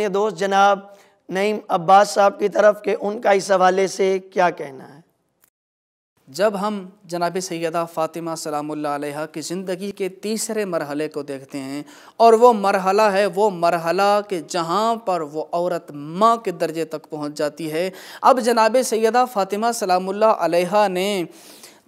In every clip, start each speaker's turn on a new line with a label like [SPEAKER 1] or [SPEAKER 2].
[SPEAKER 1] اپنے دوست جناب نعیم عباس صاحب کی طرف کہ ان کا اس حوالے سے کیا کہنا ہے۔
[SPEAKER 2] جب ہم جناب سیدہ فاطمہ سلام اللہ علیہا کی زندگی کے تیسرے مرحلے کو دیکھتے ہیں، اور وہ مرحلہ ہے وہ مرحلہ کہ جہاں پر وہ عورت ماں کے درجے تک پہنچ جاتی ہے۔ اب جناب سیدہ فاطمہ سلام اللہ علیہا نے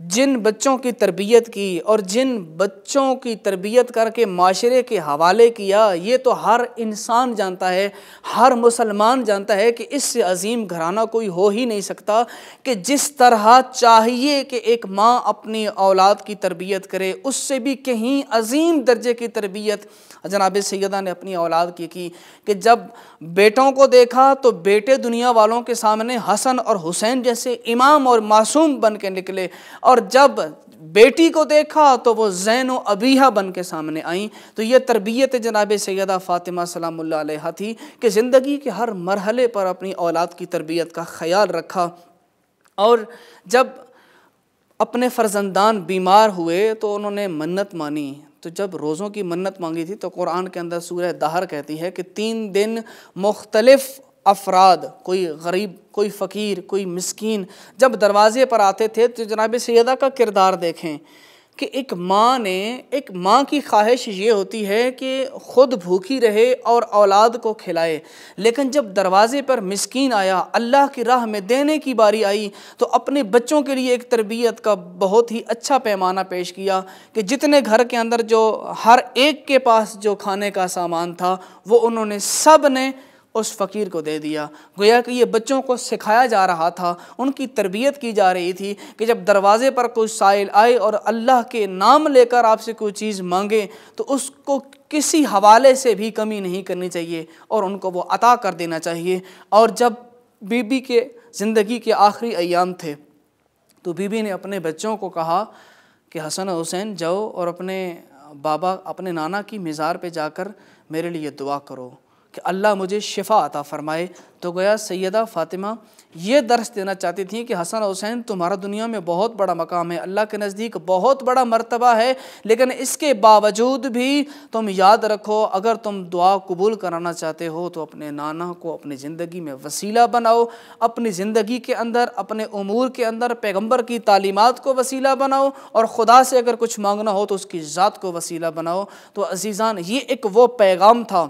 [SPEAKER 2] جن بچوں کی تربیت کی اور جن بچوں کی تربیت کر کے معاشرے کے حوالے کیا، یہ تو ہر انسان جانتا ہے، ہر مسلمان جانتا ہے کہ اس سے عظیم گھرانہ کوئی ہو ہی نہیں سکتا کہ جس طرح چاہیے کہ ایک ماں اپنی اولاد کی تربیت کرے، اس سے بھی کہیں عظیم درجے کی تربیت جناب سیدہ نے اپنی اولاد کی کہ جب بیٹوں کو دیکھا تو بیٹے دنیا والوں کے سامنے حسن اور حسین جیسے امام اور معصوم بن کے نکلے، اور جب بیٹی کو دیکھا تو وہ زین و ابیہا بن کے سامنے آئیں۔ تو یہ تربیت جناب سیدہ فاطمہ سلام اللہ علیہا تھی کہ زندگی کے ہر مرحلے پر اپنی اولاد کی تربیت کا خیال رکھا، اور جب اپنے فرزندان بیمار ہوئے تو انہوں نے منت مانی۔ تو جب روزوں کی منت مانگی تھی تو قرآن کے اندر سورہ دہر کہتی ہے کہ 3 دن مختلف افراد، کوئی غریب، کوئی فقیر، کوئی مسکین، جب دروازے پر آتے تھے تو جناب سیدہ کا کردار دیکھیں کہ ایک ماں کی خواہش یہ ہوتی ہے کہ خود بھوکی رہے اور اولاد کو کھلائے، لیکن جب دروازے پر مسکین آیا، اللہ کی راہ میں دینے کی باری آئی، تو اپنے بچوں کے لیے ایک تربیت کا بہت ہی اچھا پیمانہ پیش کیا کہ جتنے گھر کے اندر جو ہر ایک کے پاس جو کھانے کا سامان تھا وہ انہوں نے سب نے اس فقیر کو دے دیا۔ گویا کہ یہ بچوں کو سکھایا جا رہا تھا، ان کی تربیت کی جا رہی تھی کہ جب دروازے پر کوئی سائل آئے اور اللہ کے نام لے کر آپ سے کوئی چیز مانگے تو اس کو کسی حوالے سے بھی کمی نہیں کرنی چاہیے اور ان کو وہ عطا کر دینا چاہیے۔ اور جب بی بی کے زندگی کے آخری ایام تھے تو بی بی نے اپنے بچوں کو کہا کہ حسن و حسین جاؤ اور اپنے نانا کی مزار پہ جا کر میرے لیے دعا کرو کہ اللہ مجھے شفا عطا فرمائے۔ تو گویا سیدہ فاطمہ یہ درس دینا چاہتی تھیں کہ حسن حسین تمہارا دنیا میں بہت بڑا مقام ہے، اللہ کے نزدیک بہت بڑا مرتبہ ہے، لیکن اس کے باوجود بھی تم یاد رکھو اگر تم دعا قبول کرانا چاہتے ہو تو اپنے نانا کو اپنی زندگی میں وسیلہ بناؤ، اپنی زندگی کے اندر، اپنے امور کے اندر پیغمبر کی تعلیمات کو وسیلہ بناؤ، اور خدا سے اگر کچھ مانگنا ہو تو اس کی ذات کو وسیلہ بناؤ۔ تو عزیزان، یہ ایک وہ پیغام تھا،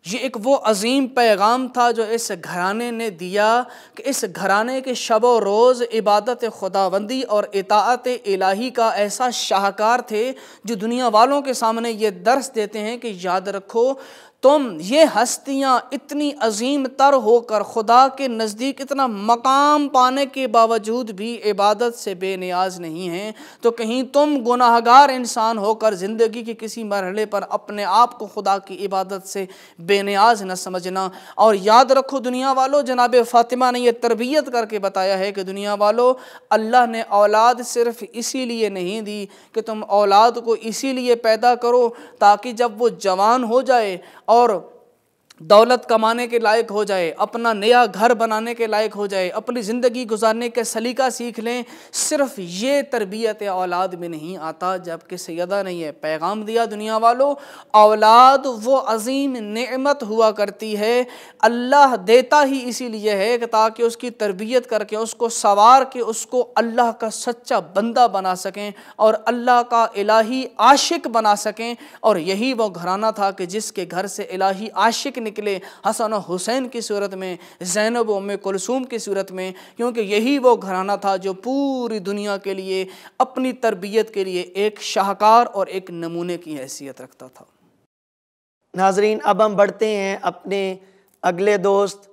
[SPEAKER 2] یہ ایک وہ عظیم پیغام تھا جو اس گھرانے نے دیا کہ اس گھرانے کے شب و روز عبادت خداوندی اور اطاعت الہی کا ایسا شاہکار تھے جو دنیا والوں کے سامنے یہ درس دیتے ہیں کہ یاد رکھو تم یہ ہستیاں اتنی عظیم تر ہو کر خدا کے نزدیک اتنا مقام پانے کے باوجود بھی عبادت سے بے نیاز نہیں ہیں، تو کہیں تم گناہگار انسان ہو کر زندگی کے کسی مرحلے پر اپنے آپ کو خدا کی عبادت سے بے نیاز نہ سمجھنا۔ اور یاد رکھو دنیا والو، جناب فاطمہ نے یہ تربیت کر کے بتایا ہے کہ دنیا والو، اللہ نے اولاد صرف اسی لیے نہیں دی کہ تم اولاد کو اسی لیے پیدا کرو تاکہ جب وہ جوان ہو جائے اور دولت کمانے کے لائق ہو جائے، اپنا نیا گھر بنانے کے لائق ہو جائے، اپنی زندگی گزارنے کا سلیقہ سیکھ لیں، صرف یہ تربیت اولاد میں نہیں آتا، جبکہ سیدہ نے یہ پیغام دیا دنیا والو، اولاد وہ عظیم نعمت ہوا کرتی ہے، اللہ دیتا ہی اسی لیے ہے کہ تاکہ اس کی تربیت کر کے اس کو سوار کے اس کو اللہ کا سچا بندہ بنا سکیں اور اللہ کا الہی عاشق بنا سکیں۔ اور یہی وہ گھرانہ تھا کہ جس کے گھر سے الہی عاشق نکلے، حسن و حسین کی صورت میں، زینب و ام کلثوم کی صورت میں، کیونکہ یہی وہ گھرانہ تھا جو پوری دنیا کے لیے اپنی تربیت کے لیے ایک شاہکار اور ایک نمونے کی حیثیت رکھتا تھا۔
[SPEAKER 1] ناظرین، اب ہم بڑھتے ہیں اپنے اگلے دوست